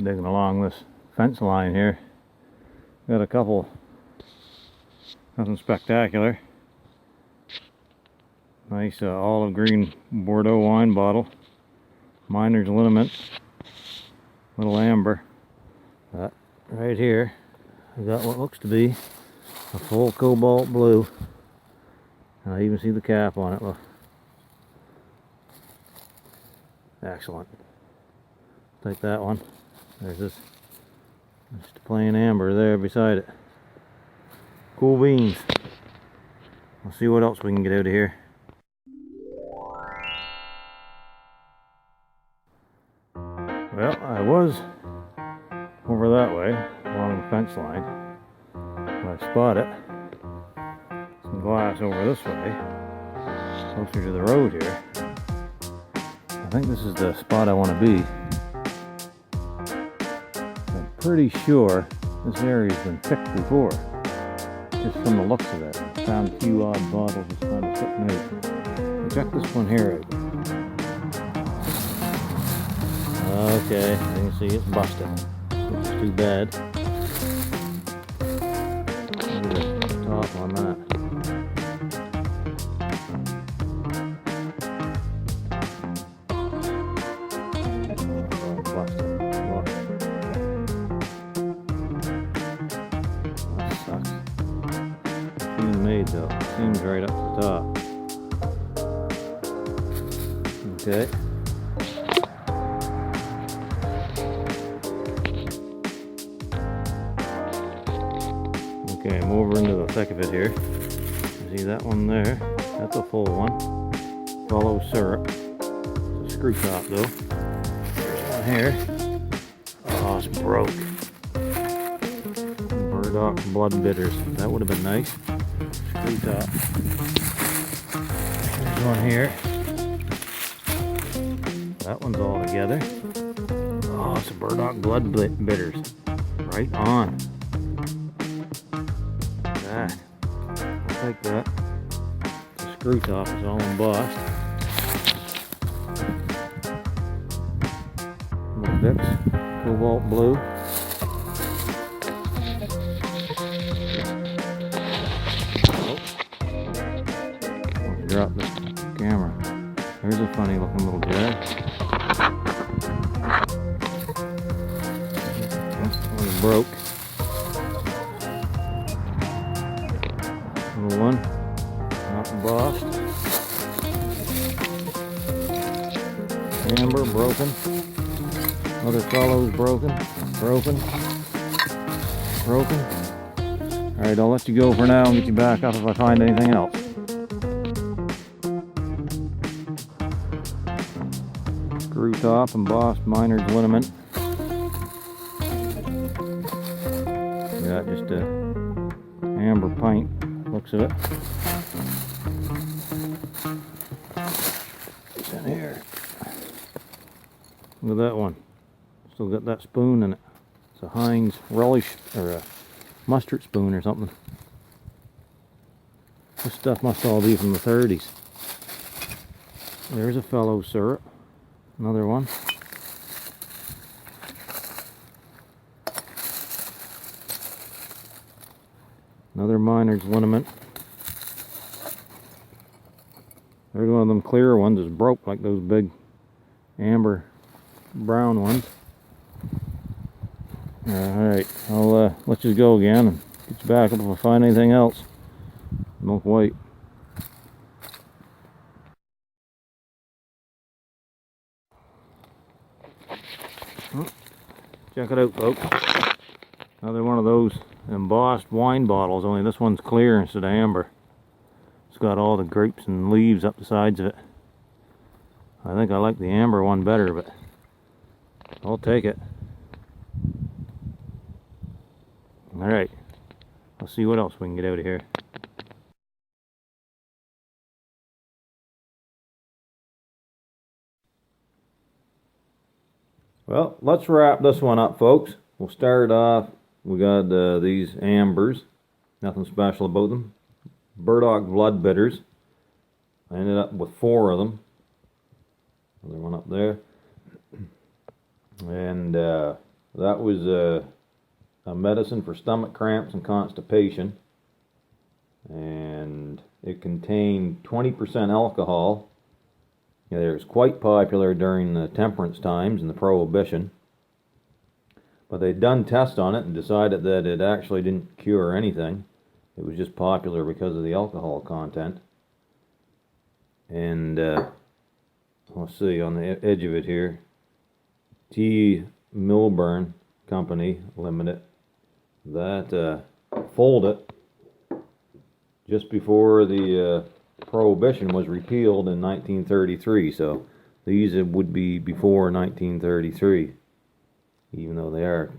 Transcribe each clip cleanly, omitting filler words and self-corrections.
digging along this fence line here. Got a couple, nothing spectacular. Nice olive green Burdock wine bottle, miner's liniment, little amber. Right here I got what looks to be a full cobalt blue. I even see the cap on it. Look. Excellent. Take that one. There's this just plain amber there beside it. Cool beans. We'll see what else we can get out of here. Well, I was over that way along the fence line. I spotted some glass over this way, closer to the road here. I think this is the spot I want to be. I'm pretty sure this area's been picked before, just from the looks of it. I found a few odd bottles just kind of sitting out. Check this one here out. Okay, you can see it's busted, which is too bad. Look at the top on that. Busted. Look. That sucks. Clean made though. Seems right up the top. Okay. Okay, I'm over into the thick of it here. See that one there? That's a full one. Follow syrup. It's a screw top though. There's one here. Oh, it's broke. Burdock blood bitters. That would have been nice. Screw top. There's one here. That one's all together. Oh, it's a Burdock blood bitters. Right on. That. I'll take that. The screw top is all embossed. Little Vicks, cobalt blue. Oh. Drop the camera. There's a funny looking little guy. One broke. Little one, not embossed. Amber, broken. Other fellows, broken. Broken. Alright, I'll let you go for now and get you back up if I find anything else. Screw top, embossed miner's liniment. Got just a amber pint. Looks of it. What's in here? Look at that one. Still got that spoon in it. It's a Heinz relish or a mustard spoon or something. This stuff must all be from the 30s. There's a fellow syrup. Another one. Another miner's liniment. There's one of them clear ones that's broke like those big amber brown ones. Alright, I'll let you go again and get you back up if I find anything else. Don't wait. Check it out, folks. Another one of those embossed wine bottles, only this one's clear instead of amber. It's got all the grapes and leaves up the sides of it. I think I like the amber one better, but I'll take it. Alright, I'll see what else we can get out of here. Well, let's wrap this one up, folks. We'll start off. We got these ambers. Nothing special about them. Burdock blood bitters. I ended up with 4 of them. Another one up there. And That was a medicine for stomach cramps and constipation. And it contained 20% alcohol. It was quite popular during the temperance times and the Prohibition. But they'd done tests on it and decided that it actually didn't cure anything. It was just popular because of the alcohol content. And let's see, on the edge of it here, T. Milburn Company Limited, that folded just before the Prohibition was repealed in 1933. So these would be before 1933, even though they are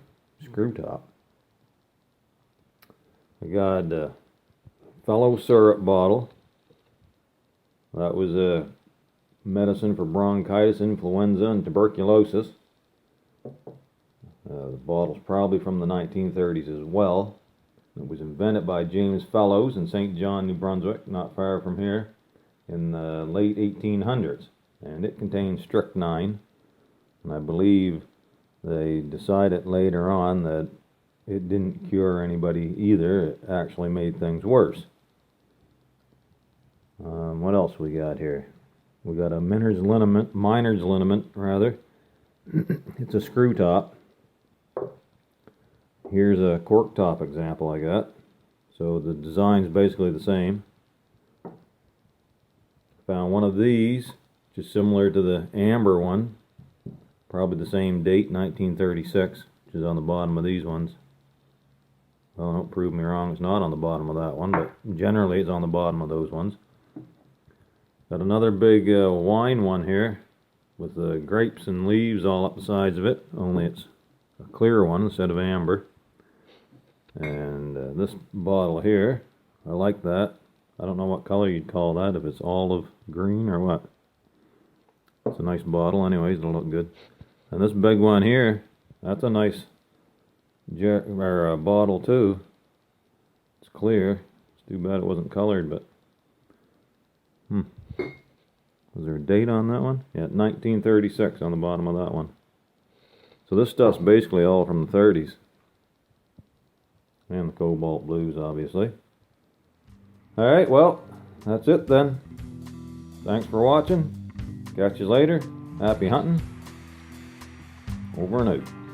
screw top. I got a Fellow syrup bottle. That was a medicine for bronchitis, influenza, and tuberculosis. The bottle's probably from the 1930s as well. It was invented by James Fellows in St. John, New Brunswick, not far from here, in the late 1800s. And it contains strychnine. And I believe they decided later on that it didn't cure anybody either. It actually made things worse. What else we got here? We got a miner's liniment, rather. It's a screw top. Here's a cork top example I got. So the design's basically the same. Found one of these, just similar to the amber one. Probably the same date, 1936, which is on the bottom of these ones. Well, don't prove me wrong, it's not on the bottom of that one, but generally it's on the bottom of those ones. Got another big wine one here with the grapes and leaves all up the sides of it, only it's a clear one instead of amber. And this bottle here, I like that. I don't know what color you'd call that, if it's olive green or what. It's a nice bottle anyways, it'll look good. And this big one here, that's a nice bottle too. It's clear. It's too bad it wasn't colored, but was there a date on that one? Yeah, 1936 on the bottom of that one. So this stuff's basically all from the 30s. And the cobalt blues, obviously. Alright, well, that's it then. Thanks for watching. Catch you later. Happy hunting. Over and out.